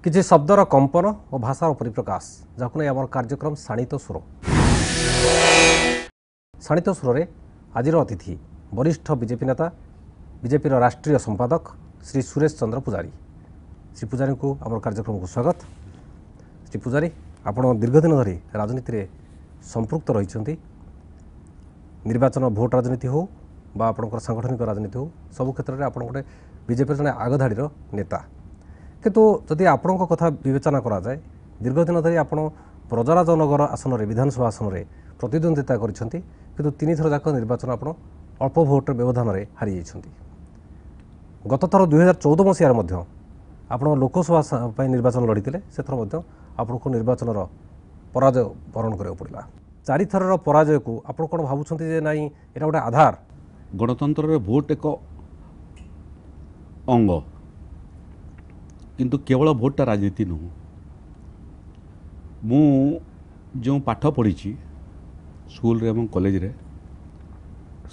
किसी शब्दर कंपन और भाषार परिप्रकाश जहाँ नहीं आम कार्यक्रम शाणित सुर शाणित सुर आज अतिथि वरिष्ठ बीजेपी नेता बीजेपी राष्ट्रीय संपादक श्री सुरेश चंद्र पुजारी। श्री पुजारी को आम कार्यक्रम को स्वागत। श्री पुजारी आपण दीर्घ दिन धरी राजनीति में संपृक्त रही निर्वाचन भोट राजनीति हो बा आपणकर सांगठनिक राजनीति हो सबु क्षेत्र में आप गोटे बीजेपी जन आगधाड़ी नेता किंतु जदि आपण कथा विवेचना करा जाए दीर्घ दिन धरी आप ब्रजराजनगर आसन में विधानसभा आसन में प्रतिद्वंदिता करछंती किंतु तीन थर जाक निर्वाचन आप अल्प भोट व्यवधान में हारी जाइछंती। गत थर 2014 मसीह आप लोकसभा निर्वाचन लड़ीते से थर आपको निर्वाचन पराजय वरण करा पड़ा। चारि थर पराजय को आप कौन भावुं जे नाई एटा गोटे आधार गणतंत्र भोट एक अंग किंतु केवल भोटा राजनीति नुह। मु जो पाठ पढ़ी स्कूल रे कॉलेज रे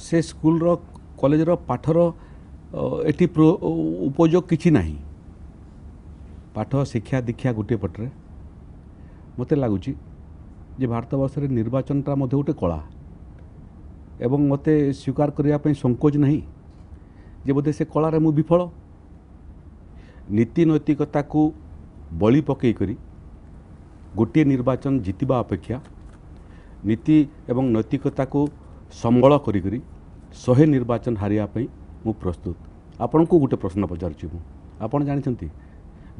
से स्कूल रो कॉलेज रो पाठर एटी उपयोग किछि नाही। पाठ शिक्षा दीक्षा गोटे पटरे मते लागुची जे भारतवर्ष रे निर्वाचनटा मध्य गोटे कला एवं मते स्वीकार करिया पई संकोच नहीं जे बोधे से कलार मु विफल नीति नैतिकता को बलि पकई करी गोटे निर्वाचन जीतिबा अपेक्षा नीति एवं नैतिकता को संबल करी करी 100 निर्वाचन हारिया पई मु प्रस्तुत। आपण को गोटे प्रश्न पचारुछि मु आपण जानिछंती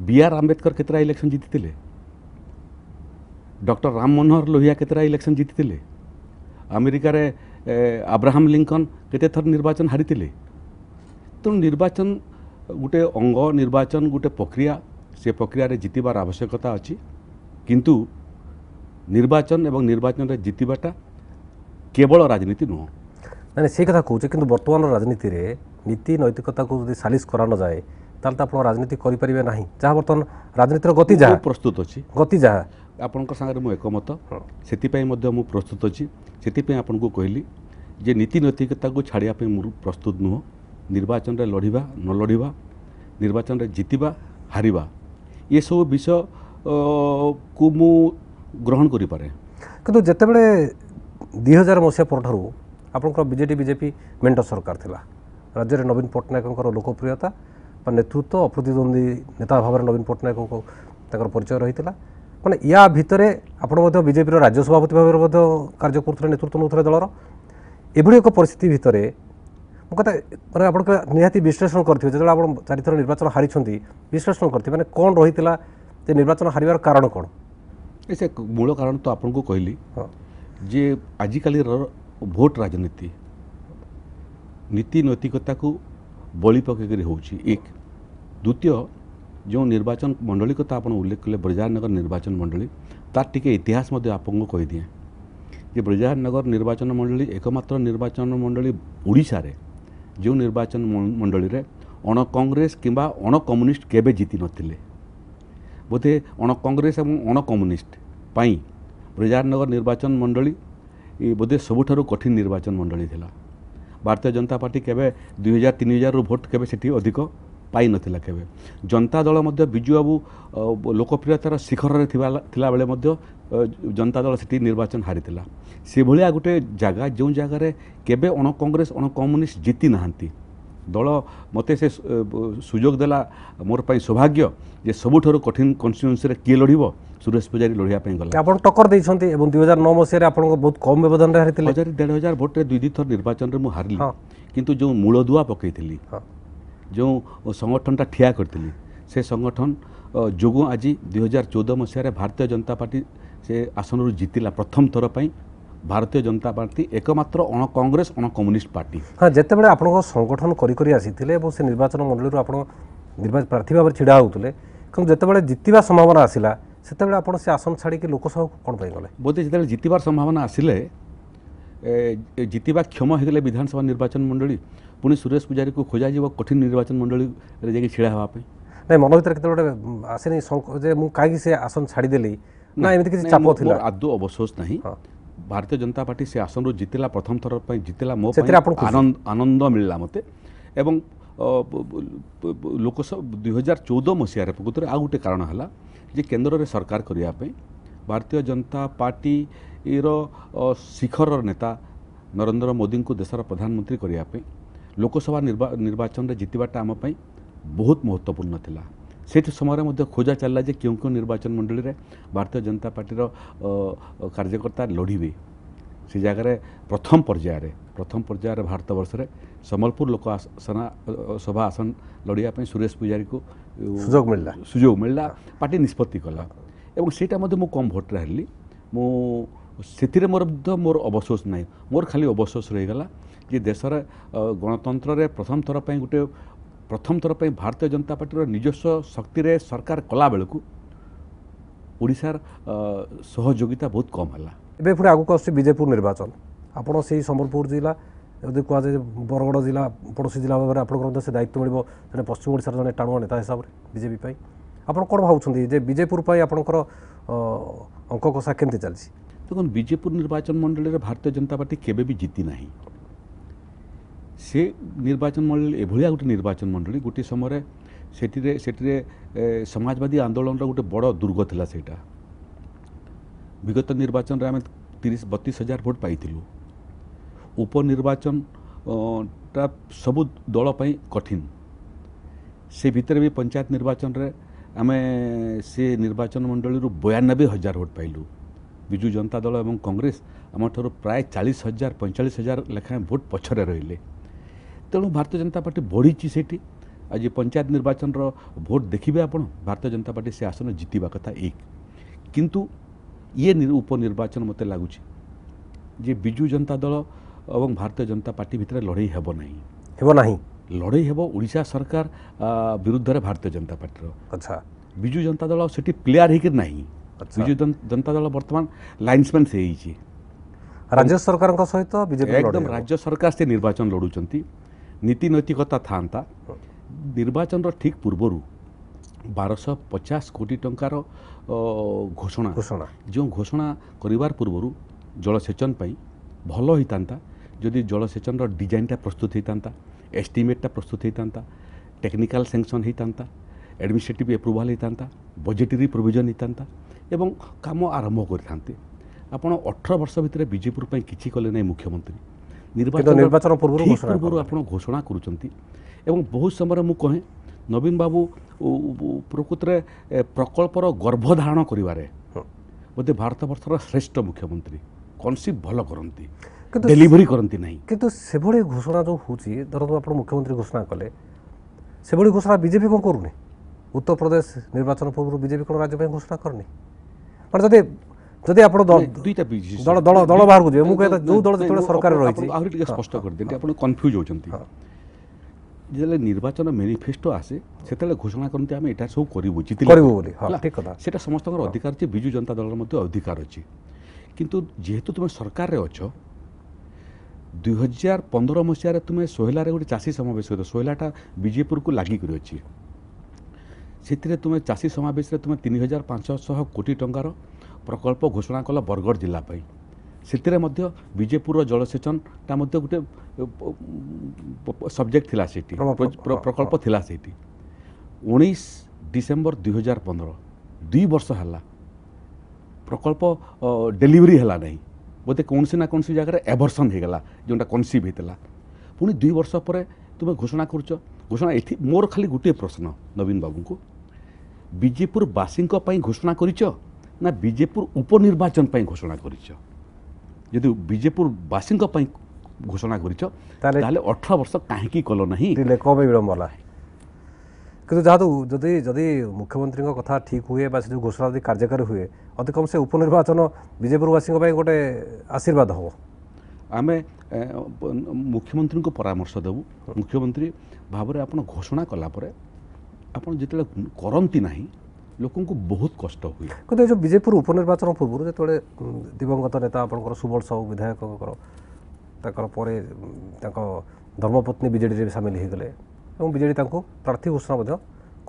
बी.आर. आंबेडकर केतरा इलेक्शन जीतिथिले डॉक्टर राम मनोहर लोहिया केतरा इलेक्शन जीतिथिले अमेरिका रे अब्राहम लिंकन केते थर निर्वाचन हारिथिले। तो निर्वाचन गोटे अंग निर्वाचन गोटे प्रक्रिया से प्रक्रिया रे जीतिबार आवश्यकता अछि किंतु निर्वाचन एवं निर्वाचन रे जीतिबाटा केवल राजनीति नुह ना से कथा कहूँ कि बर्तमान राजनीति रे नीति नैतिकता को यदि सालिश करा न जाए ताल आप राजनीति करें ना जहाँ बर्तमान राजनीतिर गति जहाँ प्रस्तुत अच्छी गति जहाँ आपंक सागर मु एकमत से मु प्रस्तुत अच्छी से आपन को कहली जे नीति नैतिकता को छाड़िया मु प्रस्तुत नुह। निर्वाचन रे लड़िबा न लड़िबा निर्वाचन रे जीतिबा हारिबा ये सब विषय को मु ग्रहण करि पारे किंतु जेतेबेले 2000 मसीहा परठारु आपनकर बीजेपी मेंट सरकार थिला राज्य रे नवीन पट्टनायक लोकप्रियता नेतृत्व अप्रतिद्वंदी नेता भाव नवीन पट्टनायक को परिचय रही माने या भितरे आपण बीजेपी राज्य सभापति भाव कार्य कर नेतृत्व नौते दलर एभली एक परिस्थिति भितर कहता मैं आप निहाती विश्लेषण करेंगे जो आप चारिथर निर्वाचन हारी विश्लेषण करते मैंने कौन रही निर्वाचन हारिबार कारण कौन ऐसे मूल कारण तो आपको कहली जे आजिकल भोट राजनीति नीति नैतिकता को बलि पकईकर होची एक द्वितीय जो निर्वाचन मंडली कथा आप उल्लेख कले ब्रजराजनगर निर्वाचन मंडली तार टिके इतिहास आपको कहीदिए जे ब्रजराजनगर निर्वाचन मंडली एकमात्र निर्वाचन मंडली ओडिशा रे जो निर्वाचन मंडली रे अण कांग्रेस किंबा अण कम्युनिस्ट केबे जीति नथिले बोधे अण कांग्रेस और अण कम्युनिस्ट पाई ब्रजराजनगर निर्वाचन मंडली बोधे सबुठारु कठिन निर्वाचन मंडली थिला। भारतीय जनता पार्टी केबे 2000-3000 भोट केबे सेठी अधिक पाई नथिला केबे जनता दल मध्य बिजू बाबू लोकप्रियतार शिखर रे थिला बेले मध्य जनता दल सेठी निर्वाचन हारिथिला। से भलिया गोटे जगह जो जगार केबे अण कांग्रेस अण कम्युनिस्ट जीति नाहांती दल मते से सुजोग देला मोर पाई सौभाग्य जे सबुठारु कठिन कन्स्टिट्यूएंसी रे किए लड़िबो सुरेश पुजारी लड़िया पाई गला आपण टक्कर दैछंती एवं 2009 मसीह रे आपण बहुत कम व्यवधान रे हारिथिले 1000 भोट रे दुई थर निर्वाचन रे मु हारली किंतु जो मूलदुआ पकईथिली जो संगठनटा ठिया करथिली से संगठन जोगु आज 2014 मसीह भारतीय जनता पार्टी से आसन रु जीतिला प्रथम थर पाई भारतीय जनता पार्टी एकमात्र अण कांग्रेस अण कम्युनिस्ट पार्टी। हाँ जितेबाला आप संगठन करी आसी से निर्वाचन मंडली आप निर्वाचन प्रार्थी भाव छिड़ा होते जितेबाला जितवा संभावना आसला से आप से आसन छाड़ी लोकसभा को कौन पाई गले बोधे जो जितबार संभावना आसिले जितवा क्षम होगले विधानसभा निर्वाचन मंडली पुणी सुरेश पुजारी को खोजा कठिन निर्वाचन मंडली जाकि छिड़ा हाँपी ना मन भर के आसनी कहीं से आसन छाड़देली ना एमती किसी चाप थी आदौ अवशोष नहीं भारतीय जनता पार्टी से आसन जीतला प्रथम थर पर जीतला मो आनंद मिलला मते एवं लोकसभा 2014 मसीह प्रकृत आउ गोटे कारण है जे केन्द्र में सरकार करने भारतीय जनता पार्टी शिखर नेता नरेंद्र मोदी को देशर प्रधानमंत्री करने लोकसभा निर्वाचन में जितवाटा आम बहुत महत्वपूर्ण थिला से समय खोजा चलला जे क्यों क्यों निर्वाचन मंडली रे भारतीय जनता पार्टी कार्यकर्ता लड़े से जगह प्रथम पर्यायर भारत वर्ष रे सम्बलपुर लोक सभा आसन लड़िया सुरेश पुजारी को सुजोग मिलला पार्टी निष्पत्ति कला एवं सेटा मु कम भोट रे हली से मोर अवशोष ना मोर खाली अवशोष रहीगला जे देशर गणतंत्र रे प्रथम थर पे भारतीय जनता पार्टी निजस्व शक्ति रे सरकार कला बेलू ओडिशार सहयोगिता बहुत कम है एबे पुणी आगक आस विजयपुर निर्वाचन आपड़ से संबलपुर जिला यदि कहुए बरगड़ जिला पड़ोशी जिला भाव में आप से दायित्व मिल जड़े पश्चिम ओडिशार जड़े टाणुआ नेता हिसाब से बीजेपी आप कौन भावुं जे विजयपुर आपंकर अंक कषा केमती चलती देखो विजयपुर निर्वाचन मंडली रे भारतीय जनता पार्टी केबे भी जीति नाही से निर्वाचन मंडली एभलिया गोटे निर्वाचन मंडली गोटे समय से समाजवादी आंदोलन गोटे बड़ दुर्ग थिला सेटा विगत निर्वाचन रे आम 30-32 हजार भोट पाइथिलु उपनिर्वाचन टा सबु दल पाई कठिन से भितर भी पंचायत निर्वाचन रे आम से निर्वाचन मंडली 92,000 भोट पाइलु विजु जनता दल एवं कांग्रेस आम ठार प्राय 40,000-45,000 लेखाएं भोट पछरे रहिले तेणु भारतीय जनता पार्टी बढ़ी से आज पंचायत निर्वाचन भोट देखिए आप भारतीय जनता पार्टी से आसन जितवा कथा एक किंतु ये उपनिर्वाचन मत लगुच जे विजु जनता दल और भारतीय जनता पार्टी भितर लड़ई हेब नहीं लड़ई हेब ओडिशा सरकार विरुद्ध रे भारतीय जनता पार्टी अच्छा विजु जनता दल से प्लेयर होकर ना विजु जनता दल बर्तमान लाइन्समैन से राज्य सरकार सहित एकदम राज्य सरकार से निर्वाचन लड़ुंट नीति नैतिकता था निर्वाचन ठीक पूर्वर 1250 कोटी टंकार घोषणा जो घोषणा करिवार पूर्वर जलसेचन भल होता जदि जलसेचन डिजाइनटा प्रस्तुत होता एस्टिमेटा प्रस्तुत होता टेक्निकल सैंक्शन होता एडमिनिस्ट्रेटिव एप्रुवाल होता बजेटरी प्रोविजन होता एवं काम आरंभ करते आपण 18 वर्ष भितर बीजेपी किसी कले ना मुख्यमंत्री निर्वाचन पूर्व आप घोषणा करुँच बहुत समय मु कहे नवीन बाबू प्रकृत में प्रकल्पर गर्भधारण करिवारे बोधे भारत वर्षर श्रेष्ठ मुख्यमंत्री कनसिप्ट भल करती डेलीवरी करती नहीं किंतु से भली घोषणा जो होची धरतु आप मुख्यमंत्री घोषणा कले से भली घोषणा बीजेपी कौन करूनी उत्तर प्रदेश निर्वाचन पूर्व बीजेपी कौन राज्य घोषणा करनी माने जदि आप दुईटा दल बाहर को जो दल जो सरकार रही स्पष्ट कर देते आप कन्फ्यूज होती जिते निर्वाचन मैनिफेस्टो आसे से घोषणा करते आम यहाँ सब करा समस्त अधिकार अच्छे विजु जनता दल अधिकार अच्छी किंतु जेहेतु तुम सरकार रे अच्छ 2015 मसीह तुम्हें सोहेलार गोटे चाषी समावेश कर सोहेलाटा बीजेपुर को लागिक अच्छी से तुम्हें चाषी समावेश तुम्हें 3,500 कोटी टंकार प्रकल्प घोषणा कल बरगड़ जिलापाई से बीजेपुर जलसेचन गोटे सब्जेक्ट थिला सेठी प्रकल्प थिला सेठी 19 डिसेम्बर 2015 2 वर्ष है प्रकल्प डेलीवरी है नहीं बोधे कौन सी ना कौन सी जगह एवर्सन होगला जोटा कनसिव होता पुणी 2 वर्ष पर तुम घोषणा करुच घोषणा ये मोर खाली गोटे प्रश्न नवीन बाबू को बीजेपुर बासी घोषणा करिच ना बीजेपुर उपनिर्वाचन घोषणा करिच यदि बीजेपुर बासी घोषणा करिच ताले 18 वर्ष कहीं कल नहीं कम विलम्ब है कि जहाँ जदि जदि मुख्यमंत्री कथा ठीक हुए जो घोषणा यदि कार्यकारी हुए अति कम से उपनिर्वाचन बीजेपुरवासी गोटे आशीर्वाद हम आम मुख्यमंत्री को परामर्श देवु मुख्यमंत्री भाव में आप घोषणा कलापर आप जिते करती ना लोक बहुत कष्ट हुए कि जो बीजेपुर उपनिर्वाचन पूर्व जो दिवंगत नेता आप सुबल साहू विधायक धर्मपत्नी बीजेडी सामिल हो गले और बीजेडी प्रार्थी घोषणा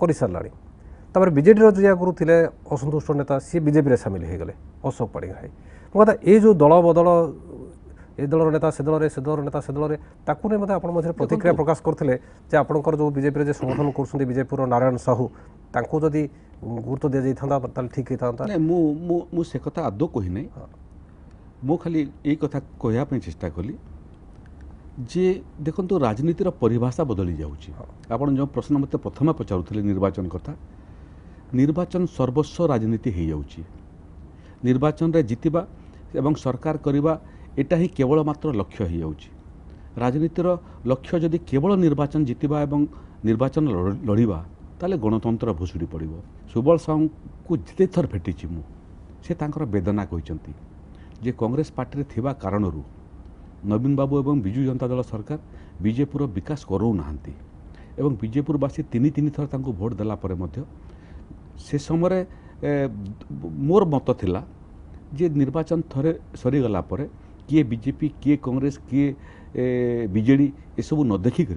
कर सारा बीजेडी जो आगुरी थे असंतुष्ट नेता सी बीजेपी सामिल हो गले अशोक पाणिग्राही कहता ये जो दल बदल ए दलर नेता से दलर नेता से दलर ताकू नहीं आप प्रतिक्रिया प्रकाश करते आपंकर जो बीजेपी जो समर्थन कर बीजेपी नारायण साहू तांको जदि गुरुत्व दि जाता ठीक होता नहीं से कथा आदौ कही नहीं मु खाली यही कथा कहवाई चेष्टा कली जे देखो राजनीतिर परिभाषा बदली जाऊँगी आपन जो प्रश्न मत प्रथम पचारुले निर्वाचन कथा निर्वाचन सर्वस्व राजनीति हो जाऊँगी निर्वाचन रे जितिबा एवं सरकार करवा एटा ही केवल मात्र लक्ष्य हो जाऊँगी राजनीतिर लक्ष्य जदि केवल निर्वाचन जितिबा एवं निर्वाचन लड़िबा ताले गणतंत्र भुशुड़ी पड़ो सुबल साहू को जिते थर भेटी से तांकर वेदना कहते जे कांग्रेस पार्टी थिबा कारणरू नवीन बाबू एवं विजु जनता दल सरकार बीजेपुर विकास करू नाहंती एवं बीजेपुरवासी तीन तीन थर तांको भोट देला परे मध्य से समय मोर मत थिला जे निर्वाचन थरे सरीगला परे किए बीजेपी किए कांग्रेस किए बीजेडी ए सब न देखिक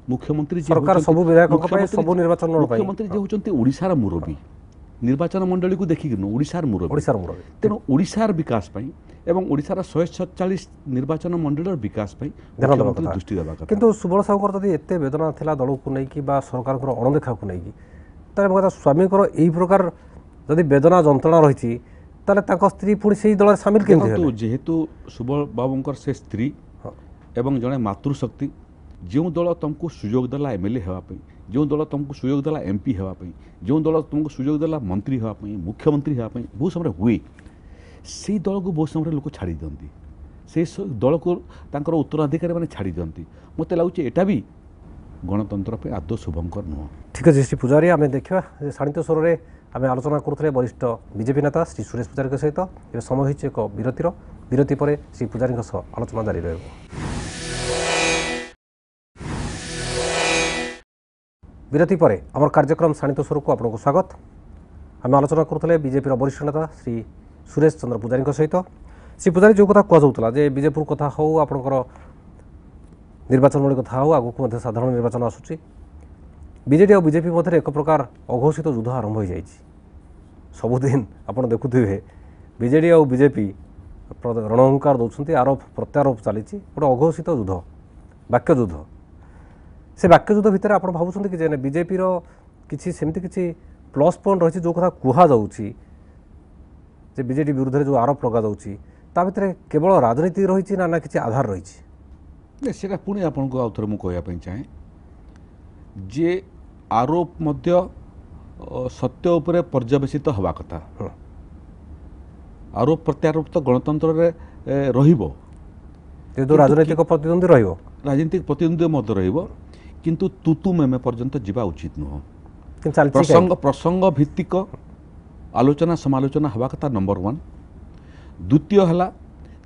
मुख्यमंत्री सरकार सब विधायक सब निर्वाचन मुख्यमंत्री जे होचंती ओडिशार मुरबी निर्वाचन मंडली को देखिक ओडिशार मुरबी तेणु ओडिशार विकास पई एवं ओडिशार 147 निर्वाचन मंडल विकास पई मुख्यमंत्री दृष्टि देबा कथा किंतु सुबल साहूकर जदि एते वेदना थिला दल को नहीं कि बा सरकार को अणदेखा को नहीं कि ताले मगा स्वामी को एई प्रकार जदि वेदना जंत्रणा रही ताले ताको स्त्री पुणी से दल शामिल केमति जेहेतु सुबल बाबूंकर से स्त्री एवं जड़े मातृशक्ति जो दल तुमको सुजोग देला एमएलए हेवाई जो दल तुमको सुजोग देला एमपी हेवाई जो दल तुमको सुजोग देला मंत्री हेवाई मुख्यमंत्री हेवाई बहुत समय हुए से दल को बहुत समय लोक छाड़ी दिंती से दल को तांकर उत्तराधिकारी मैंने छाड़ी दिंती मत लगुच एटा भी गणतंत्र पे आदौ शुभंकर नुह ठीक है श्री पूजारी आम देखा शाणित स्वर में आम आलोचना करुले वरिष्ठ बीजेपी नेता श्री सुरेश पूजारी सहित ये समय होइछ एक विरति पर श्री पूजारी आलोचना जारी रह विरति पर आम कार्यक्रम शाणित स्वर को आपको स्वागत आम आलोचना करुले बीजेपी वरिष्ठ नेता श्री सुरेश चंद्र पूजारी सहित श्री पूजारी जो कथा कहला जे बीजेपुर कथा हो आपणकर निर्वाचन वाली कथा हो आगक साधारण निर्वाचन आसूची बीजेडी और बीजेपी मध्य एक प्रकार अघोषित युद्ध आरंभ हो जाए सबुदिन आपड़ देखुए बीजेडी और बीजेपी रणहंकार दौरान आरोप प्रत्यारोप चली गोटे अघोषित युद्ध वाक्य युद्ध से वाक्य युद्ध भितर आप भावुं कि बीजेपी किसी सेमती किसी प्लस पॉइंट रही जो कथा कहुच्छी बीजेडी विरुद्ध जो आरोप लगे ता भितर केवल राजनीति रही ना किसी आधार रही से पुणी आपको आउ थे मुझे चाहे जे आरोप मध्य सत्य उपरे पर्यवेसित हवा कथा आरोप प्रत्यारोप तो गणतंत्र रे रहिबो राजनीतिक प्रतिद्वंदी रहिबो राजनीतिक प्रतिद्वंदी मध्य रहिबो किंतु तुतु मेमे पर्यंत जीवा उचित नुह प्रसंग भित्तिक आलोचना समालोचना हवा कथा नंबर 1 द्वितीय हला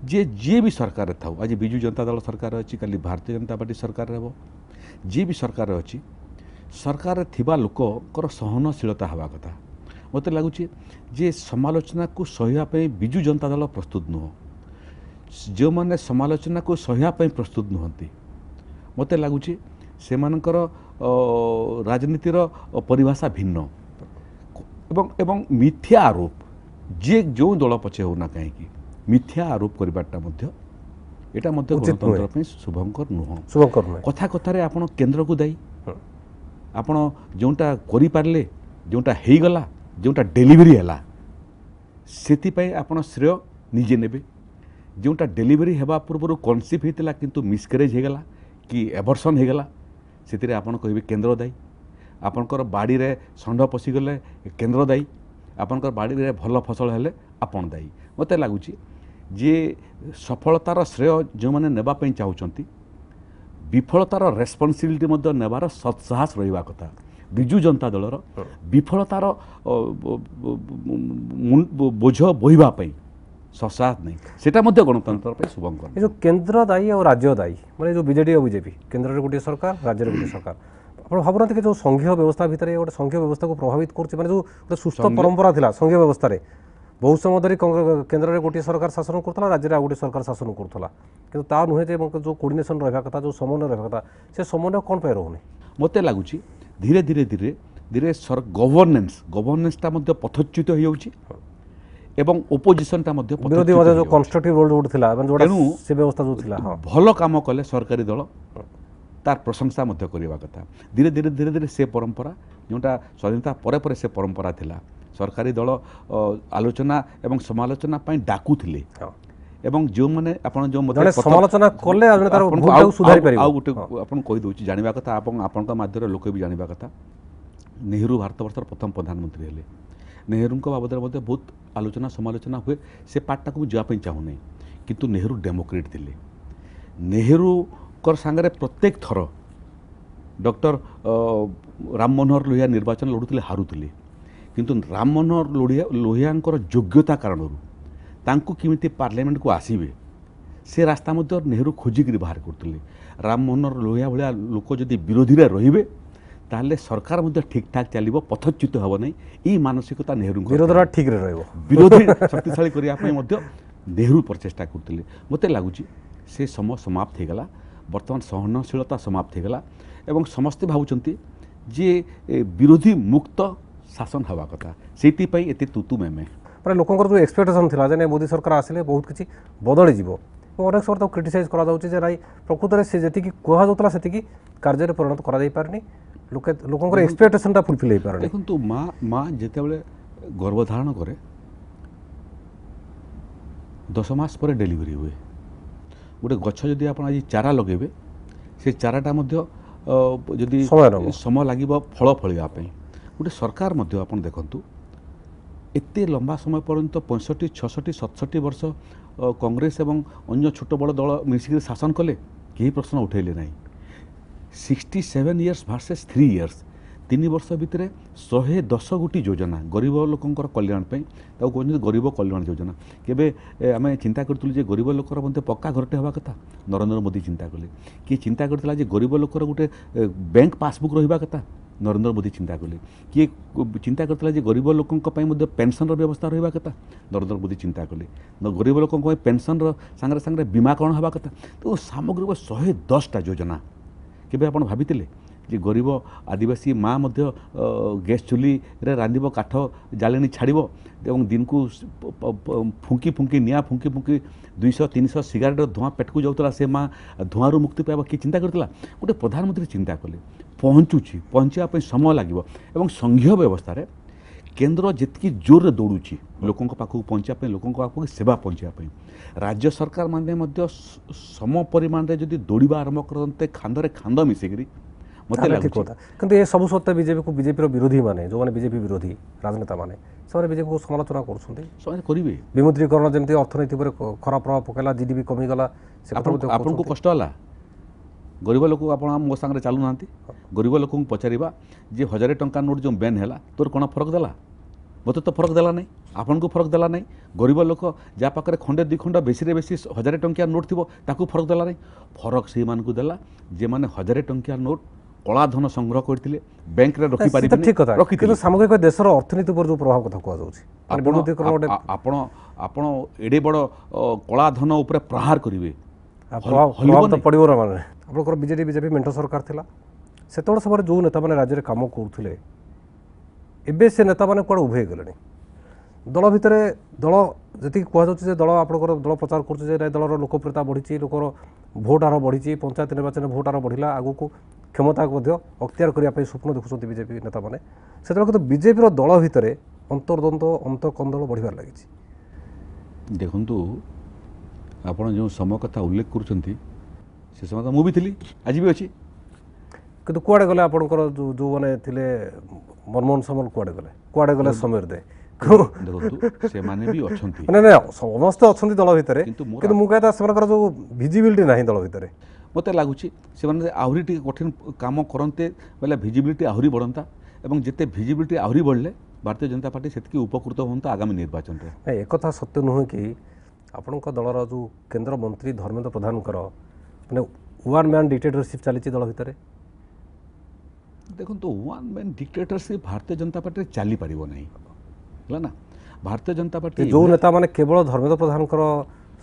जे भी सरकार था आज विजु जनता दल सरकार अच्छी काली भारतीय जनता पार्टी सरकार रहो जी भी सरकार अच्छी सरकार थिबा लोकर सहनशीलता हवा कथा मत लगुच जे समालोचना को सह्यापी विजु जनता दल प्रस्तुत नुह जो मैंने समालोचना को सह्यापी प्रस्तुत नुहति मत लगुच से राजनीतिर परिभाषा भिन्न एवं मिथ्या आरोप जे जो दल पछे होना कहीं मिथ्या आरोप करवाटा एटा गणतंत्र शुभंकर नुह कथा कथार आप केन्द्र को दायी आपण जोटा करें जोटा हो गला जोटा डेलीवरी है से आपण श्रेय निजे नेबे जोटा डेलीवरी होगा पूर्व कनसीव होता किंतु मिसक्यारेज होगला कि एबर्सन होगला से आपड़ कहे केन्द्र दायी आपणकर बाड़ी रे षंड पशिगले केन्द्र दायी आपणकर बाड़ी रे भल फसल हेले आपन दायी मत लगुच जे सफलतार श्रेय जो मैंने नेबापी चाहूँगी विफलतार रेस्पॉन्सिबिलिटी नेबार सत्साहस रहा कथा विजु जनता दलर विफलतार बोझ बोहवाई सत्साहस नहीं सेटा गणतंत्र शुभंकर जो केन्द्र दायी और राज्य दायी माने जो बीजेडी और बीजेपी केन्द्र में गोटे सरकार राज्य में गोटे सरकार आप भावना कि जो संघीय व्यवस्था भितर गोटे संघीय व्यवस्था को प्रभावित कर जो सुस्थ परंपरा था संघीय व्यवस्था बहुत समय धरी केन्द्र में गोटे सरकार शासन करुला राज्य में गोटे सरकार शासन करुला कि नुहे जो कोऑर्डिनेशन रहा कथा जो समन्वय रहा कथा से समन्वय कौन पे रोनी मत लगुच धीरे धीरे धीरे धीरे गवर्नेंसटा पथच्युत हो এবং ଓପୋଜିସନଟା ମଧ୍ୟ ବିରୋଧୀ ମଧ୍ୟ ଯେଉଁ କନଷ୍ଟ୍ରକ୍ଟିଭ ରୋଲ୍ ଯୋଉଠି ଥିଲା ମାନେ ଯୋଉଟା ତେଣୁ ସେ ବ୍ୟବସ୍ଥା ଯୋଉ ଥିଲା ହଁ ଭଲ କାମ କଲେ ସରକାରୀ ଦଳ ତାର ପ୍ରଶଂସା ମଧ୍ୟ କରିବା କଥା। ଧୀରେ ଧୀରେ ଧୀରେ ଧୀରେ ସେ ପରମ୍ପରା ଯେଉଁଟା ସ୍ୱାଧୀନତା ପରେ ପରେ ସେ ପରମ୍ପରା ଥିଲା ସରକାରୀ ଦଳ ଆଲୋଚନା ଏବଂ ସମାଲୋଚନା ପାଇଁ ଡାକୁଥିଲେ ଏବଂ ଯେଉଁମାନେ ଆପଣ ଯେଉଁ ଜଣେ ସମାଲୋଚନା କଲେ ତାର ଭୁଲଟାକୁ ସୁଧାରି ପାରିବ। ଆଉ ଗୋଟେ ଆପଣ କହିଦେଉଛି ଜାଣିବା କଥା ଏବଂ ଆପଣଙ୍କ ମାଧ୍ୟମରେ ଲୋକ ବି ଜାଣିବା କଥା ନେହେରୁ ଭାରତବର୍ଷର ପ୍ରଥମ ପ୍ରଧାନମନ୍ତ୍ରୀ ହେଲେ। ନେହେରୁଙ୍କ ବାବଦରେ ମଧ୍ୟ ବହୁତ ଆଲୋଚନା ସମାଲୋଚନା ହୁଏ ସେ ପାର୍ଟଟାକୁ ମୁଁ ଯିବା ପାଇଁ ଚାହୁଁନାହିଁ କିନ୍ତୁ ନେହେରୁ ଡେମୋକ୍ରେଟ୍ ଥିଲେ। ନେହେରୁଙ୍କର ସାଙ୍ଗରେ ପ୍ରତ୍ୟେକ ଥର ଡକ୍ଟର ରାମ ମନୋହର ଲୋହିଆ ନିର୍ବାଚନ ଲଢ଼ୁଥିଲେ ହାରୁଥିଲେ କିନ୍ତୁ ରାମ ମନୋହର ଲୋହିଆଙ୍କର ଯୋଗ୍ୟତା କାରଣରୁ ତାଙ୍କୁ କେମିତି ପାର୍ଲାମେଣ୍ଟକୁ ଆସିବେ ସେ ରାସ୍ତା ମଧ୍ୟ ନେହେରୁ ଖୋଜିକିରି ବାହାର କରୁଥିଲେ। ରାମ ମନୋହର ଲୋହିଆ ଭଳିଆ ଲୋକ ଯଦି ବିରୋଧୀରେ ରହିବେ ତାହେଲେ ସରକାର ମଧ୍ୟ ଠିକ୍ଠାକ୍ ଚାଲିବ ପଥଚ୍ୟୁତ ହେବ ନାହିଁ। ଏଇ ମାନସିକତା ନେହେରୁଙ୍କ ବିରୋଧଟା ଠିକ୍ରେ ରହିବ ବିରୋଧୀ ଶକ୍ତିଶାଳୀ କରିବା ପାଇଁ ମଧ୍ୟ ନେହେରୁ ପ୍ରଚେଷ୍ଟା କରୁଥିଲେ। ମୋତେ ଲାଗୁଛି ସେ ସମୟ ସମାପ୍ତ ହୋଇଗଲା ବର୍ତ୍ତମାନ ସହନଶୀଳତା ସମାପ୍ତ ହୋଇଗଲା ଏବଂ ସମସ୍ତେ ଭାବୁଛନ୍ତି ଯେ ବିରୋଧୀ ମୁକ୍ତ ଶାସନ ହେବା କଥା ସେଇଥିପାଇଁ ଏତେ ତୁତୁ ମେମେ ମାନେ ଲୋକଙ୍କର ଯେଉଁ ଏକ୍ସପେକ୍ଟେସନ୍ ଥିଲା ଯେ ମୋଦି ସରକାର ଆସିଲେ ବହୁତ କିଛି ବଦଳିଯିବ ଏବଂ ଅନେକ ସମୟ ତାକୁ କ୍ରିଟିସାଇଜ୍ କରାଯାଉଛି ଯେ ନାଇଁ ପ୍ରକୃତରେ ସେ ଯେତିକି କୁହାଯାଉଥିଲା ସେତିକି କାର୍ଯ୍ୟରେ ପରିଣତ କରାଯାଇପାରୁନି ଲୋକଙ୍କର ଏକ୍ସପେକ୍ଟେସନ୍ଟା ଫୁଲଫିଲ୍ ହେଇପାରୁନି। ଦେଖନ୍ତୁ ମା ଯେତେବେଳେ ଗର୍ଭଧାରଣ କରେ 10 ମାସ ପରେ ଡେଲିଭରି ହୁଏ। ଗୋଟେ ଗଛ ଯଦି ଆପଣ ଆଜି ଚାରା ଲଗାଇବେ ସେ ଚାରାଟା ମଧ୍ୟ ଯଦି ସମୟ ଲାଗିବ ଫଳ ଫଳିବା ପାଇଁ ଗୋଟେ ସରକାର ମଧ୍ୟ ଆପଣ ଦେଖନ୍ତୁ ଏତେ ଲମ୍ବା ସମୟ ପର୍ଯ୍ୟନ୍ତ 65, 66, 67 ବର୍ଷ କଂଗ୍ରେସ ଏବଂ ଅନ୍ୟ ଛୋଟ ବଡ଼ ଦଳ ମିଶିକି ଶାସନ କଲେ କେହି ପ୍ରଶ୍ନ ଉଠାଇଲେ ନାହିଁ। 67 ଇୟର୍ସ ଭର୍ସେସ୍ 3 ଇୟର୍ସ 3 ବର୍ଷ ଭିତରେ 110 ଗୋଟି ଯୋଜନା ଗରିବ ଲୋକଙ୍କର କଲ୍ୟାଣ ପାଇଁ ତାକୁ କହୁଛନ୍ତି ଗରିବ କଲ୍ୟାଣ ଯୋଜନା। କେବେ ଆମେ ଚିନ୍ତା କରୁଥିଲୁ ଯେ ଗରିବ ଲୋକର ମଧ୍ୟ ପକ୍କା ଘରଟେ ହେବା କଥା ନରେନ୍ଦ୍ର ମୋଦି ଚିନ୍ତା କଲେ। କିଏ ଚିନ୍ତା କରିଥିଲା ଯେ ଗରିବ ଲୋକର ଗୋଟେ ବ୍ୟାଙ୍କ ପାସବୁକ୍ ରହିବା କଥା ନରେନ୍ଦ୍ର ମୋଦି ଚିନ୍ତା କଲେ। କିଏ ଚିନ୍ତା କରିଥିଲା ଯେ ଗରିବ ଲୋକଙ୍କ ପାଇଁ ମଧ୍ୟ ପେନ୍ସନ୍ର ବ୍ୟବସ୍ଥା ରହିବା କଥା ନରେନ୍ଦ୍ର ମୋଦି ଚିନ୍ତା କଲେ। ଗରିବ ଲୋକଙ୍କ ପାଇଁ ପେନ୍ସନ୍ର ସାଙ୍ଗରେ ସାଙ୍ଗରେ ବୀମାକରଣ ହେବା କଥା। ତ ସାମଗ୍ରିକ 110ଟା ଯୋଜନା କେବେ ଆପଣ ଭାବିଥିଲେ ଯେ ଗରିବ ଆଦିବାସୀ ମା ମଧ୍ୟ ଗ୍ୟାସ୍ ଚୁଲିରେ ରାନ୍ଧିବ କାଠ ଜାଳେଣି ଛାଡ଼ିବ ଏବଂ ଦିନକୁ ଫୁଙ୍କି ନିଆଁ ଫୁଙ୍କି 200-300 ସିଗାରେଟ୍ର ଧୂଆଁ ପେଟକୁ ଯାଉଥିଲା ସେ ମା ଧୂଆଁରୁ ମୁକ୍ତି ପାଇବା କିଏ ଚିନ୍ତା କରିଥିଲା? ଗୋଟେ ପ୍ରଧାନମନ୍ତ୍ରୀ ଚିନ୍ତା କଲେ ପହଞ୍ଚିବା ପାଇଁ ସମୟ ଲାଗିବ ଏବଂ ସଂଘୀୟ ବ୍ୟବସ୍ଥାରେ କେନ୍ଦ୍ର ଯେତିକି ଜୋରରେ ଦୌଡ଼ୁଛି ଲୋକଙ୍କ ପାଖକୁ ପହଞ୍ଚିବା ପାଇଁ ଲୋକଙ୍କ ପାଖକୁ ସେବା ପହଞ୍ଚିବା ପାଇଁ ରାଜ୍ୟ ସରକାରମାନେ ମଧ୍ୟ ସମ ପରିମାଣରେ ଯଦି ଦୌଡ଼ିବା ଆରମ୍ଭ କରନ୍ତେ ଖାନ୍ଦରେ ଖାନ୍ଦ ମିଶିକିରି ମୋତେ ଲାଗୁଛି। କିନ୍ତୁ ଏ ସବୁ ସତ୍ତ୍ୱେ ବିଜେପିର ବିରୋଧୀ ମାନେ ଯେଉଁମାନେ ବିଜେପି ବିରୋଧୀ ରାଜନେତା ମାନେ ସେମାନେ ବିଜେପିକୁ ସମାଲୋଚନା କରୁଛନ୍ତି। ସେମାନେ କରିବେ ବିମୁଦ୍ରୀକରଣ ଯେମିତି ଅର୍ଥନୀତି ଉପରେ ଖରାପ ପ୍ରଭାବ ପକାଇଲା ଜିଡିପି କମିଗଲା ଆପଣଙ୍କୁ କଷ୍ଟ ହେଲା ଗରିବ ଲୋକ ଆପଣ ମୋ ସାଙ୍ଗରେ ଚାଲୁନାହାନ୍ତି ଗରିବ ଲୋକଙ୍କୁ ପଚାରିବା ଯେ 1000 ଟଙ୍କା ନୋଟ୍ ଯେଉଁ ବ୍ୟାନ୍ ହେଲା ତୋର କ'ଣ ଫରକ ଦେଲା? ମୋତେ ତ ଫରକ ଦେଲା ନାହିଁ ଆପଣଙ୍କୁ ଫରକ ଦେଲା ନାହିଁ। ଗରିବ ଲୋକ ଯାହା ପାଖରେ ଖଣ୍ଡେ 2 ଖଣ୍ଡ ବେଶୀରେ ବେଶୀ 1000 ଟଙ୍କିଆ ନୋଟ୍ ଥିବ ତାକୁ ଫରକ ଦେଲା ନାହିଁ। ଫରକ ସେଇମାନଙ୍କୁ ଦେଲା ଯେମାନେ 1000 ଟଙ୍କିଆ ନୋଟ୍ କଳାଧନ ସଂଗ୍ରହ କରିଥିଲେ ବ୍ୟାଙ୍କରେ ରଖିପାରିବେ। ଠିକ୍ କଥା କିନ୍ତୁ ସାମଗ୍ରିକ ଦେଶର ଅର୍ଥନୀତି ଉପରେ ଯେଉଁ ପ୍ରଭାବ କଥା କୁହାଯାଉଛି ଆପଣ ଏଡ଼େ ବଡ଼ କଳାଧନ ଉପରେ ପ୍ରହାର କରିବେ ପଡ଼ିବ ନା ମାନେ ଆପଣଙ୍କର ବିଜେପି ମେଣ୍ଟ ସରକାର ଥିଲା ସେତେବେଳେ ସମୟରେ ଯେଉଁ ନେତାମାନେ ରାଜ୍ୟରେ କାମ କରୁଥିଲେ ଏବେ ସେ ନେତାମାନେ କୁଆଡ଼େ ଉଭେଇ ଗଲେଣି। ଦଳ ଭିତରେ ଦଳ ଯେତିକି କୁହାଯାଉଛି ଯେ ଦଳ ଆପଣଙ୍କର ଦଳ ପ୍ରଚାର କରୁଛି ଯେ ଦଳର ଲୋକପ୍ରିୟତା ବଢ଼ିଛି ଲୋକର ଭୋଟ୍ ହାର ବଢ଼ିଛି ପଞ୍ଚାୟତ ନିର୍ବାଚନରେ ଭୋଟ୍ ହାର ବଢ଼ିଲା ଆଗକୁ କ୍ଷମତାକୁ ମଧ୍ୟ ଅକ୍ତିଆର କରିବା ପାଇଁ ସ୍ୱପ୍ନ ଦେଖୁଛନ୍ତି ବିଜେପି ନେତାମାନେ। ସେତେବେଳେ କିନ୍ତୁ ବିଜେପିର ଦଳ ଭିତରେ ଅନ୍ତର୍ଦ୍ୱନ୍ଦ୍ୱ ଅନ୍ତର୍କନ୍ଦଳ ବଢ଼ିବାରେ ଲାଗିଛି। ଦେଖନ୍ତୁ ଆପଣ ଯେଉଁ ସମୟ କଥା ଉଲ୍ଲେଖ କରୁଛନ୍ତି ସେ ସମୟ ତ ମୁଁ ବି ଥିଲି ଆଜି ବି ଅଛି କିନ୍ତୁ କୁଆଡ଼େ ଗଲେ ଆପଣଙ୍କର ଯେଉଁମାନେ ଥିଲେ ମନମୋହନ ସାମଲ କୁଆଡ଼େ ଗଲେ ସମୀର ଦେ ଦେଖନ୍ତୁ ସେମାନେ ବି ଅଛନ୍ତି ସମସ୍ତେ ଅଛନ୍ତି ଦଳ ଭିତରେ କିନ୍ତୁ ମୁଁ କହିବା ସେମାନଙ୍କର ଯେଉଁ ଭିଜିବିଲିଟି ନାହିଁ ଦଳ ଭିତରେ ମୋତେ ଲାଗୁଛି ସେମାନେ ଆହୁରି ଟିକେ କଠିନ କାମ କରନ୍ତେ ବୋଲେ ଭିଜିବିଲିଟି ଆହୁରି ବଢ଼ନ୍ତା ଏବଂ ଯେତେ ଭିଜିବିଲିଟି ଆହୁରି ବଢ଼ିଲେ ଭାରତୀୟ ଜନତା ପାର୍ଟି ସେତିକି ଉପକୃତ ହୁଅନ୍ତା ଆଗାମୀ ନିର୍ବାଚନରେ। ନାଇଁ ଏକଥା ସତ୍ୟ ନୁହେଁ କି ଆପଣଙ୍କ ଦଳର ଯେଉଁ କେନ୍ଦ୍ରମନ୍ତ୍ରୀ ଧର୍ମେନ୍ଦ୍ର ପ୍ରଧାନଙ୍କର ମାନେ ୱାନ୍ ମ୍ୟାନ୍ ଡିକ୍ଟେଟରସିପ୍ ଚାଲିଛି ଦଳ ଭିତରେ। ଦେଖନ୍ତୁ ୱାନ୍ ମ୍ୟାନ୍ ଡିକ୍ଟେଟରସିପ୍ ଭାରତୀୟ ଜନତା ପାର୍ଟିରେ ଚାଲିପାରିବ ନାହିଁ ହେଲା ନା। ଭାରତୀୟ ଜନତା ପାର୍ଟି ଯେଉଁ ନେତାମାନେ କେବଳ ଧର୍ମେନ୍ଦ୍ର ପ୍ରଧାନଙ୍କର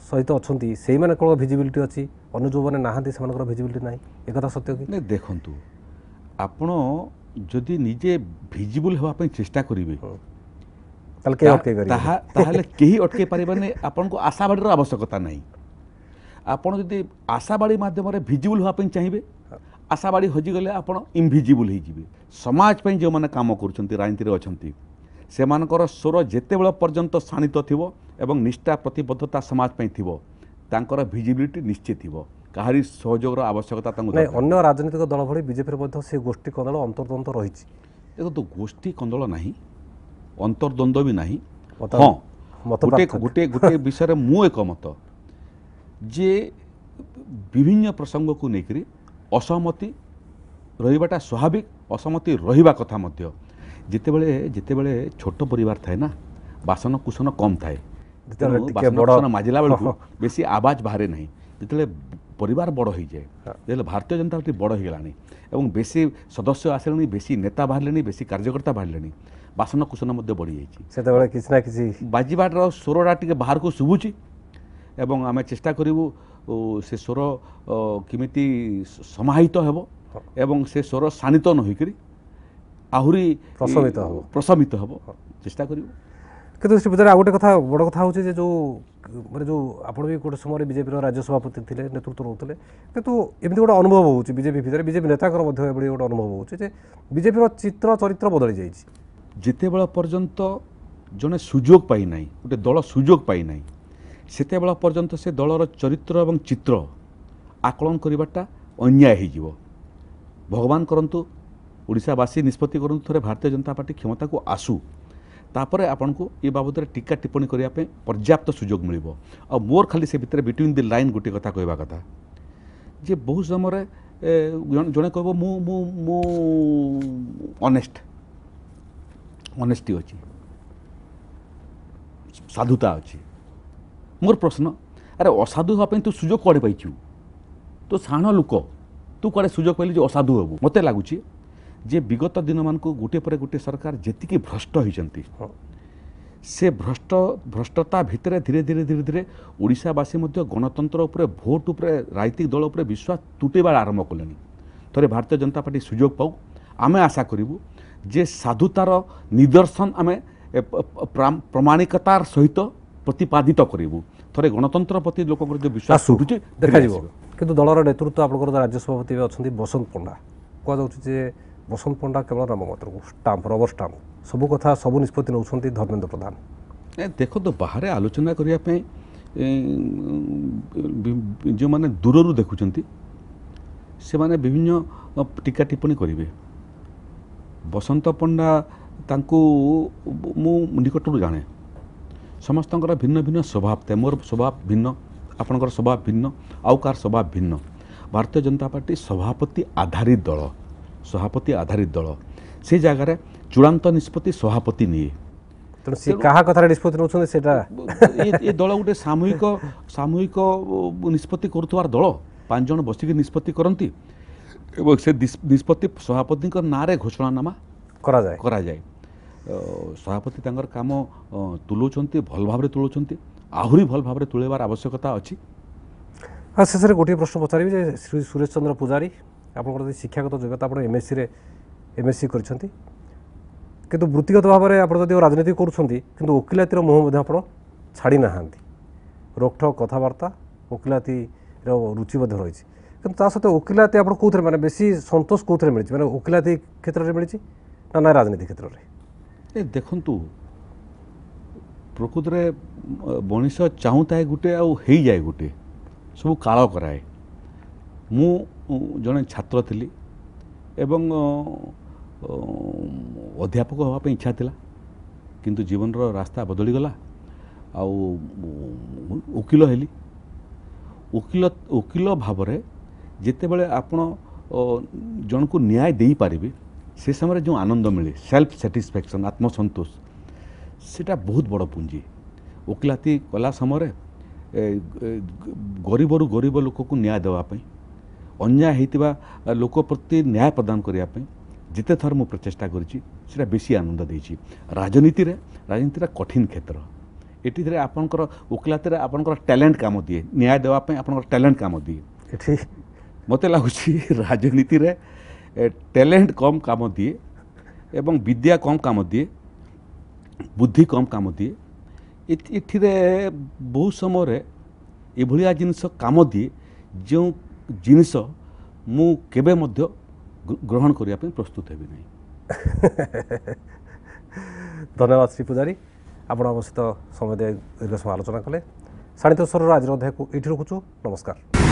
ସହିତ ଅଛନ୍ତି ସେଇମାନେ କେବଳ ଭିଜିବିଲିଟି ଅଛି ଅନ୍ୟ ଯେଉଁମାନେ ନାହାନ୍ତି ସେମାନଙ୍କର ଭିଜିବିଲିଟି ନାହିଁ ଏକଥା ସତ୍ୟ କି? ନାଇଁ ଦେଖନ୍ତୁ ଆପଣ ଯଦି ନିଜେ ଭିଜିବୁଲ୍ ହେବା ପାଇଁ ଚେଷ୍ଟା କରିବେ ତାହେଲେ କେହି ଅଟକେଇ ପାରିବେନି। ତାହେଲେ କେହି ଅଟକେଇ ପାରିବେନି। ଆପଣଙ୍କୁ ଆଶାବାଦୀର ଆବଶ୍ୟକତା ନାହିଁ। ଆପଣ ଯଦି ଆଶାବାଦୀ ମାଧ୍ୟମରେ ଭିଜିବୁଲ୍ ହେବା ପାଇଁ ଚାହିଁବେ, ଆଶାବାଦୀ ହଜିଗଲେ ଆପଣ ଇନଭିଜିବୁଲ୍ ହେଇଯିବେ। ସମାଜ ପାଇଁ ଯେଉଁମାନେ କାମ କରୁଛନ୍ତି, ରାଜନୀତିରେ ଅଛନ୍ତି, ସେମାନଙ୍କର ସ୍ୱର ଯେତେବେଳେ ପର୍ଯ୍ୟନ୍ତ ଶାଣିତ ଥିବ ଏବଂ ନିଷ୍ଠା ପ୍ରତିବଦ୍ଧତା ସମାଜ ପାଇଁ ଥିବ, ତାଙ୍କର ଭିଜିବିଲିଟି ନିଶ୍ଚିତ ଥିବ। କାହାରି ସହଯୋଗର ଆବଶ୍ୟକତା ତାଙ୍କୁ ନାଇଁ, ଦରକାର ଅନ୍ୟ ରାଜନୈତିକ ଦଳ ଭଳି ବିଜେପିରେ ମଧ୍ୟ ସେ ଗୋଷ୍ଠୀ କନ୍ଦଳ ଅନ୍ତର୍ଦ୍ୱନ୍ଦ୍ୱ ରହିଛି। ଦେଖନ୍ତୁ, ଗୋଷ୍ଠୀ କନ୍ଦଳ ନାହିଁ, ଅନ୍ତର୍ଦ୍ୱନ୍ଦ୍ୱ ବି ନାହିଁ। ମତ- ହଁ, ମତ ଗୋଟେ ପାର୍ଥକ୍ୟ। ଗୋଟେ ଗୋଟେ ବିଷୟରେ ମୁଁ ଏକମତ ଯେ ବିଭିନ୍ନ ପ୍ରସଙ୍ଗକୁ ନେଇକରି ଅସହମତି ରହିବାଟା ସ୍ୱାଭାବିକ, ଅସହମତି ରହିବା କଥା ମଧ୍ୟ। ଯେତେବେଳେ ଛୋଟ ପରିବାର ଥାଏ ନା, ବାସନ କୁସନ କମ୍ ଥାଏ, ଯେତେବେଳେ ତେଣୁ ଟିକେ ବାସନ ବଡ଼ କୁସନ ମାଜିଲା ବେଳକୁ ବେଶୀ ଆବାଜ ବାହାରେ ନାହିଁ। ଯେତେବେଳେ ପରିବାର ବଡ଼ ହେଇଯାଏ, ଯେତେବେଳେ ଭାରତୀୟ ଜନତା ପାର୍ଟି ବଡ଼ ହେଇଗଲାଣି ଏବଂ ବେଶୀ ସଦସ୍ୟ ଆସିଲେଣି, ବେଶୀ ନେତା ବାହାରିଲେଣି, ବେଶୀ କାର୍ଯ୍ୟକର୍ତ୍ତା ବାହାରିଲେଣି, ବାସନ କୁସନ ମଧ୍ୟ ବଢ଼ିଯାଇଛି। ସେତେବେଳେ କିଛି ନା କିଛି ବାଜିବାଟର ସ୍ୱରଟା ଟିକେ ବାହାରକୁ ଶୁଭୁଛି ଏବଂ ଆମେ ଚେଷ୍ଟା କରିବୁ ସେ ସ୍ୱର କେମିତି ସମାହିତ ହେବ ଏବଂ ସେ ସ୍ୱର ଶାଣିତ ନ ହୋଇକରି ଆହୁରି ପ୍ରଶମିତ ହେବ, ଚେଷ୍ଟା କରିବୁ। କିନ୍ତୁ ଶ୍ରୀ ପୂଜାରୀ, ଆଉ ଗୋଟେ କଥା, ବଡ଼ କଥା ହେଉଛି ଯେ ଯେଉଁ ଆପଣ ବି ଗୋଟେ ସମୟରେ ବିଜେପିର ରାଜ୍ୟ ସଭାପତି ଥିଲେ, ନେତୃତ୍ୱ ନେଉଥିଲେ, କିନ୍ତୁ ଏମିତି ଗୋଟେ ଅନୁଭବ ହେଉଛି ବିଜେପି ଭିତରେ, ବିଜେପି ନେତାଙ୍କର ମଧ୍ୟ ଏଭଳି ଗୋଟେ ଅନୁଭବ ହେଉଛି ଯେ ବିଜେପିର ଚିତ୍ର ଚରିତ୍ର ବଦଳି ଯାଇଛି। ଯେତେବେଳେ ପର୍ଯ୍ୟନ୍ତ ଜଣେ ସୁଯୋଗ ପାଇନାହିଁ, ଗୋଟେ ଦଳ ସୁଯୋଗ ପାଇନାହିଁ, ସେତେବେଳେ ପର୍ଯ୍ୟନ୍ତ ସେ ଦଳର ଚରିତ୍ର ଏବଂ ଚିତ୍ର ଆକଳନ କରିବାଟା ଅନ୍ୟାୟ ହେଇଯିବ। ଭଗବାନ କରନ୍ତୁ, ଓଡ଼ିଶାବାସୀ ନିଷ୍ପତ୍ତି କରନ୍ତୁ, ଥରେ ଭାରତୀୟ ଜନତା ପାର୍ଟି କ୍ଷମତାକୁ ଆସୁ, ତାପରେ ଆପଣଙ୍କୁ ଏ ବାବଦରେ ଟୀକା ଟିପ୍ପଣୀ କରିବା ପାଇଁ ପର୍ଯ୍ୟାପ୍ତ ସୁଯୋଗ ମିଳିବ। ଆଉ ମୋର ଖାଲି ସେ ଭିତରେ ବିଟୱିନ୍ ଦି ଲାଇନ୍ ଗୋଟିଏ କଥା କହିବା କଥା ଯେ ବହୁ ସମୟରେ ଜଣେ କହିବ ମୁଁ ଅନେଷ୍ଟି ଅଛି, ସାଧୁତା ଅଛି। ମୋର ପ୍ରଶ୍ନ, ଆରେ ଅସାଧୁ ହେବା ପାଇଁ ତୁ ସୁଯୋଗ କୁଆଡ଼େ ପାଇଛୁ? ତୁ ସାଣ ଲୋକ, ତୁ କୁଆଡ଼େ ସୁଯୋଗ ପାଇଲୁ ଯେ ଅସାଧୁ ହେବୁ? ମୋତେ ଲାଗୁଛି ଯେ ବିଗତ ଦିନମାନଙ୍କୁ ଗୋଟିଏ ପରେ ଗୋଟିଏ ସରକାର ଯେତିକି ଭ୍ରଷ୍ଟ ହୋଇଛନ୍ତି, ସେ ଭ୍ରଷ୍ଟତା ଭିତରେ ଧୀରେ ଧୀରେ ଓଡ଼ିଶାବାସୀ ମଧ୍ୟ ଗଣତନ୍ତ୍ର ଉପରେ, ଭୋଟ ଉପରେ, ରାଜନୈତିକ ଦଳ ଉପରେ ବିଶ୍ୱାସ ତୁଟିବା ଆରମ୍ଭ କଲେଣି। ଥରେ ଭାରତୀୟ ଜନତା ପାର୍ଟି ସୁଯୋଗ ପାଉ, ଆମେ ଆଶା କରିବୁ ଯେ ସାଧୁତାର ନିଦର୍ଶନ ଆମେ ପ୍ରମାଣିକତାର ସହିତ ପ୍ରତିପାଦିତ କରିବୁ। ଥରେ ଗଣତନ୍ତ୍ର ପ୍ରତି ଲୋକଙ୍କର ଯେଉଁ ବିଶ୍ୱାସ ଉଠୁଛି ଦେଖାଯିବ। କିନ୍ତୁ ଦଳର ନେତୃତ୍ୱ ଆପଣଙ୍କର ରାଜ୍ୟ ସଭାପତି ଅଛନ୍ତି ବସନ୍ତ ପଣ୍ଡା, କୁହାଯାଉଛି ଯେ ବସନ୍ତ ପଣ୍ଡା କେବଳ ନାମ ମାତ୍ରକୁ ଷ୍ଟାମ୍ପ, ରବର ଷ୍ଟାମ୍ପ, ସବୁ କଥା ସବୁ ନିଷ୍ପତ୍ତି ନେଉଛନ୍ତି ଧର୍ମେନ୍ଦ୍ର ପ୍ରଧାନ। ଦେଖନ୍ତୁ, ବାହାରେ ଆଲୋଚନା କରିବା ପାଇଁ ଯେଉଁମାନେ ଦୂରରୁ ଦେଖୁଛନ୍ତି ସେମାନେ ବିଭିନ୍ନ ଟୀକା ଟିପ୍ପଣୀ କରିବେ। ବସନ୍ତ ପଣ୍ଡା, ତାଙ୍କୁ ମୁଁ ନିକଟରୁ ଜାଣେ, ସମସ୍ତଙ୍କର ଭିନ୍ନ ଭିନ୍ନ ସ୍ୱଭାବ ଥାଏ। ମୋର ସ୍ୱଭାବ ଭିନ୍ନ, ଆପଣଙ୍କର ସ୍ୱଭାବ ଭିନ୍ନ, ଆଉ କାହାର ସ୍ୱଭାବ ଭିନ୍ନ। ଭାରତୀୟ ଜନତା ପାର୍ଟି ସଭାପତି ଆଧାରିତ ଦଳ, ସଭାପତି ଆଧାରିତ ଦଳ। ସେ ଜାଗାରେ ଚୂଡ଼ାନ୍ତ ନିଷ୍ପତ୍ତି ସଭାପତି ନିଏ। ତେଣୁ ସେ କାହା କଥାରେ ନିଷ୍ପତ୍ତି ନେଉଛନ୍ତି ସେଇଟା ଏ ଦଳ ଗୋଟେ ସାମୂହିକ ନିଷ୍ପତ୍ତି କରୁଥିବାର ଦଳ। 5 ଜଣ ବସିକି ନିଷ୍ପତ୍ତି କରନ୍ତି ଏବଂ ସେ ନିଷ୍ପତ୍ତି ସଭାପତିଙ୍କ ନାଁରେ ଘୋଷଣାନାମା କରାଯାଏ। ସଭାପତି ତାଙ୍କର କାମ ତୁଲାଉଛନ୍ତି, ଭଲ ଭାବରେ ତୁଲାଉଛନ୍ତି, ଆହୁରି ଭଲ ଭାବରେ ତୁଳାଇବାର ଆବଶ୍ୟକତା ଅଛି। ଆଉ ଶେଷରେ ଗୋଟିଏ ପ୍ରଶ୍ନ ପଚାରିବି ଯେ ଶ୍ରୀ ସୁରେଶ ଚନ୍ଦ୍ର ପୂଜାରୀ, ଆପଣଙ୍କର ଯଦି ଶିକ୍ଷାଗତ ଯୋଗ୍ୟତା, ଆପଣ MSc କରିଛନ୍ତି, କିନ୍ତୁ ବୃତ୍ତିଗତ ଭାବରେ ଆପଣ ଯଦି ରାଜନୀତି କରୁଛନ୍ତି, କିନ୍ତୁ ଓକିଲାତିର ମୁହଁ ମଧ୍ୟ ଆପଣ ଛାଡ଼ି ନାହାନ୍ତି। ରୋକଠୋକ କଥାବାର୍ତ୍ତା, ଓକିଲାତିର ରୁଚି ମଧ୍ୟ ରହିଛି। କିନ୍ତୁ ତା ସହିତ ଓକିଲାତି ଆପଣ କେଉଁଥିରେ, ମାନେ ବେଶୀ ସନ୍ତୋଷ କେଉଁଥିରେ ମିଳିଛି? ମାନେ ଓକିଲାତି କ୍ଷେତ୍ରରେ ମିଳିଛି ନା ରାଜନୀତି କ୍ଷେତ୍ରରେ? ଦେଖନ୍ତୁ, ପ୍ରକୃତରେ ମଣିଷ ଚାହୁଁଥାଏ ଗୋଟେ ଆଉ ହେଇଯାଏ ଗୋଟେ, ସବୁ କାଳ କରାଏ। ମୁଁ ଜଣେ ଛାତ୍ର ଥିଲି ଏବଂ ଅଧ୍ୟାପକ ହେବା ପାଇଁ ଇଚ୍ଛା ଥିଲା, କିନ୍ତୁ ଜୀବନର ରାସ୍ତା ବଦଳିଗଲା ଆଉ ଓକିଲ ହେଲି। ଓକିଲ ଭାବରେ ଯେତେବେଳେ ଆପଣ ଜଣକୁ ନ୍ୟାୟ ଦେଇପାରିବେ, ସେ ସମୟରେ ଯେଉଁ ଆନନ୍ଦ ମିଳେ, ସେଲ୍ଫ ସାଟିସ୍ଫ୍ୟାକ୍ସନ୍, ଆତ୍ମସନ୍ତୋଷ, ସେଇଟା ବହୁତ ବଡ଼ ପୁଞ୍ଜି। ଓକିଲାତି କଲା ସମୟରେ ଗରିବରୁ ଗରିବ ଲୋକକୁ ନ୍ୟାୟ ଦେବା ପାଇଁ, ଅନ୍ୟାୟ ହେଇଥିବା ଲୋକ ପ୍ରତି ନ୍ୟାୟ ପ୍ରଦାନ କରିବା ପାଇଁ ଯେତେ ଥର ମୁଁ ପ୍ରଚେଷ୍ଟା କରିଛି, ସେଇଟା ବେଶୀ ଆନନ୍ଦ ଦେଇଛି। ରାଜନୀତିରେ କଠିନ କ୍ଷେତ୍ର। ଏଠିରେ ଆପଣଙ୍କର ଓକିଲାତିରେ ଆପଣଙ୍କର ଟ୍ୟାଲେଣ୍ଟ କାମ ଦିଏ, ନ୍ୟାୟ ଦେବା ପାଇଁ ଆପଣଙ୍କର ଟ୍ୟାଲେଣ୍ଟ କାମ ଦିଏ। ଏଠି ମୋତେ ଲାଗୁଛି ରାଜନୀତିରେ ଟ୍ୟାଲେଣ୍ଟ କମ୍ କାମ ଦିଏ ଏବଂ ବିଦ୍ୟା କମ୍ କାମ ଦିଏ बुद्धि कम काम दिए एथिरे बहुत समय एभलिया जिनिस काम दिए जो जिनिस मु केबे मध्य ग्रहण करिया पे प्रस्तुत हेबि नहीं। धन्यवाद श्री पुजारी आपण आम सहित समय दे दीर्घ समय आलोचना कले। साणित स्वरर आज अध्याय को ये रखुचु। नमस्कार।